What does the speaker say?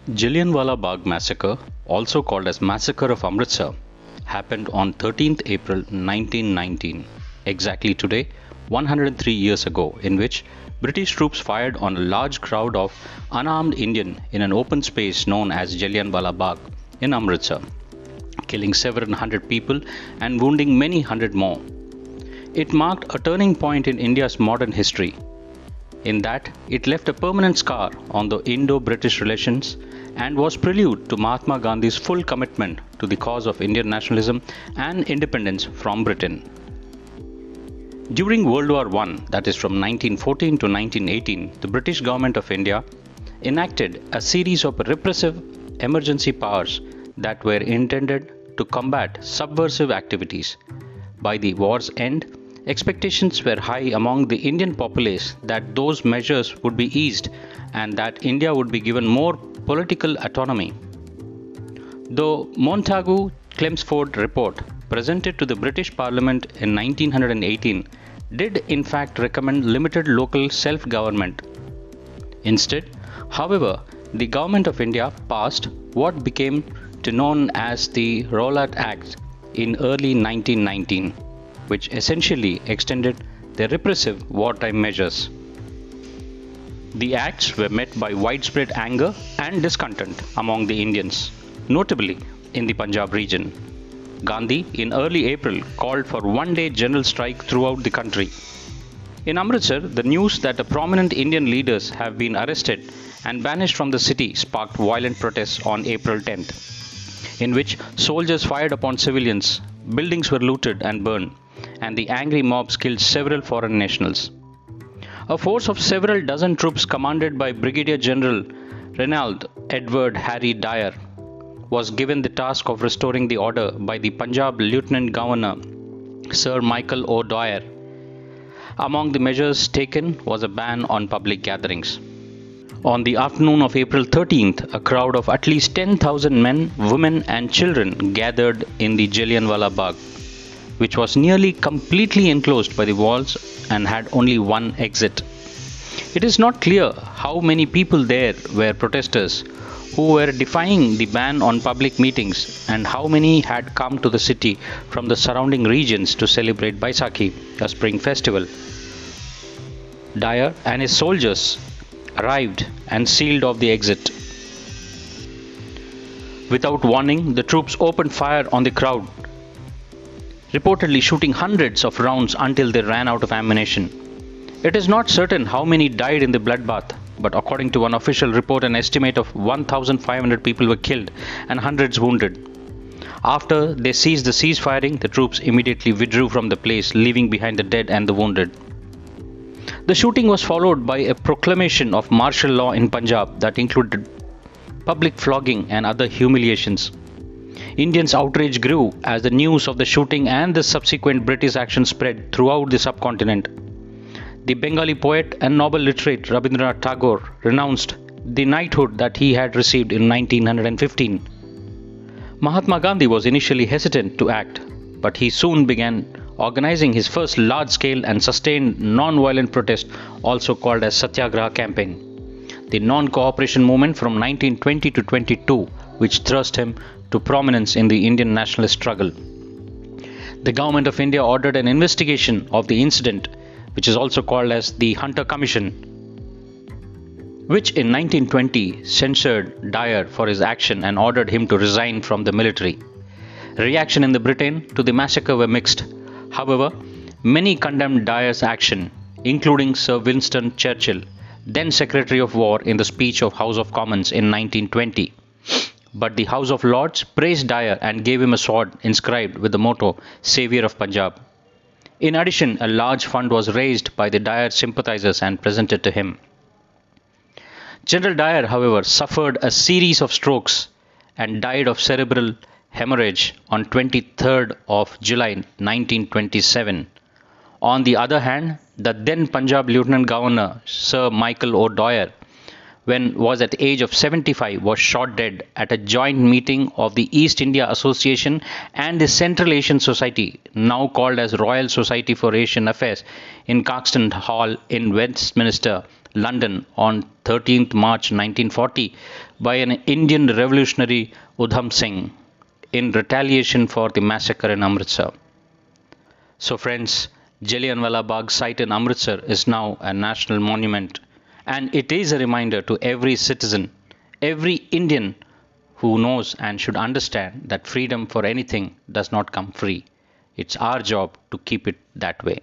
Jallianwala Bagh Massacre, also called as Massacre of Amritsar, happened on 13th April 1919, exactly today, 103 years ago, in which British troops fired on a large crowd of unarmed Indians in an open space known as Jallianwala Bagh in Amritsar, killing several hundred people and wounding many hundred more. It marked a turning point in India's modern history, in that it left a permanent scar on the Indo-British relations and was prelude to Mahatma Gandhi's full commitment to the cause of Indian nationalism and independence from Britain. During World War I, that is from 1914 to 1918, the British government of India enacted a series of repressive emergency powers that were intended to combat subversive activities. By the war's end, expectations were high among the Indian populace that those measures would be eased and that India would be given more political autonomy. The Montagu-Chelmsford report presented to the British Parliament in 1918 did in fact recommend limited local self-government. Instead, however, the Government of India passed what became known as the Rowlatt Act in early 1919, which essentially extended the repressive wartime measures. The acts were met by widespread anger and discontent among the Indians, notably in the Punjab region. Gandhi, in early April, called for one-day general strike throughout the country. In Amritsar, the news that prominent Indian leaders have been arrested and banished from the city sparked violent protests on April 10th, in which soldiers fired upon civilians, buildings were looted and burned, and the angry mobs killed several foreign nationals. A force of several dozen troops commanded by Brigadier General Reynold Edward Harry Dyer was given the task of restoring the order by the Punjab Lieutenant Governor Sir Michael O'Dwyer. Among the measures taken was a ban on public gatherings. On the afternoon of April 13th, a crowd of at least 10,000 men, women and children gathered in the Jallianwala Bagh, which was nearly completely enclosed by the walls and had only one exit. It is not clear how many people there were protesters who were defying the ban on public meetings and how many had come to the city from the surrounding regions to celebrate Baisakhi, a spring festival. Dyer and his soldiers arrived and sealed off the exit. Without warning, the troops opened fire on the crowd, reportedly shooting hundreds of rounds until they ran out of ammunition. It is not certain how many died in the bloodbath, but according to one official report, an estimate of 1,500 people were killed and hundreds wounded. After they ceased the cease-firing, the troops immediately withdrew from the place, leaving behind the dead and the wounded. The shooting was followed by a proclamation of martial law in Punjab that included public flogging and other humiliations. Indians' outrage grew as the news of the shooting and the subsequent British action spread throughout the subcontinent. The Bengali poet and noble literate Rabindranath Tagore renounced the knighthood that he had received in 1915. Mahatma Gandhi was initially hesitant to act, but he soon began organizing his first large-scale and sustained non-violent protest, also called as Satyagraha campaign, the non-cooperation movement from 1920 to 22, which thrust him to prominence in the Indian nationalist struggle. The Government of India ordered an investigation of the incident, which is also called as the Hunter Commission, which in 1920 censured Dyer for his action and ordered him to resign from the military. Reaction in the Britain to the massacre were mixed. However, many condemned Dyer's action, including Sir Winston Churchill, then Secretary of War, in the speech of House of Commons in 1920. But the House of Lords praised Dyer and gave him a sword inscribed with the motto, Saviour of Punjab. In addition, a large fund was raised by the Dyer sympathizers and presented to him. General Dyer, however, suffered a series of strokes and died of cerebral hemorrhage on 23rd of July 1927. On the other hand, the then Punjab Lieutenant Governor Sir Michael O'Dwyer, was at the age of 75, was shot dead at a joint meeting of the East India Association and the Central Asian Society, now called as Royal Society for Asian Affairs, in Caxton Hall in Westminster, London on 13th March 1940 by an Indian revolutionary Udham Singh in retaliation for the massacre in Amritsar. So friends, Jallianwala Bagh site in Amritsar is now a national monument, and it is a reminder to every citizen, every Indian who knows and should understand that freedom for anything does not come free. It's our job to keep it that way.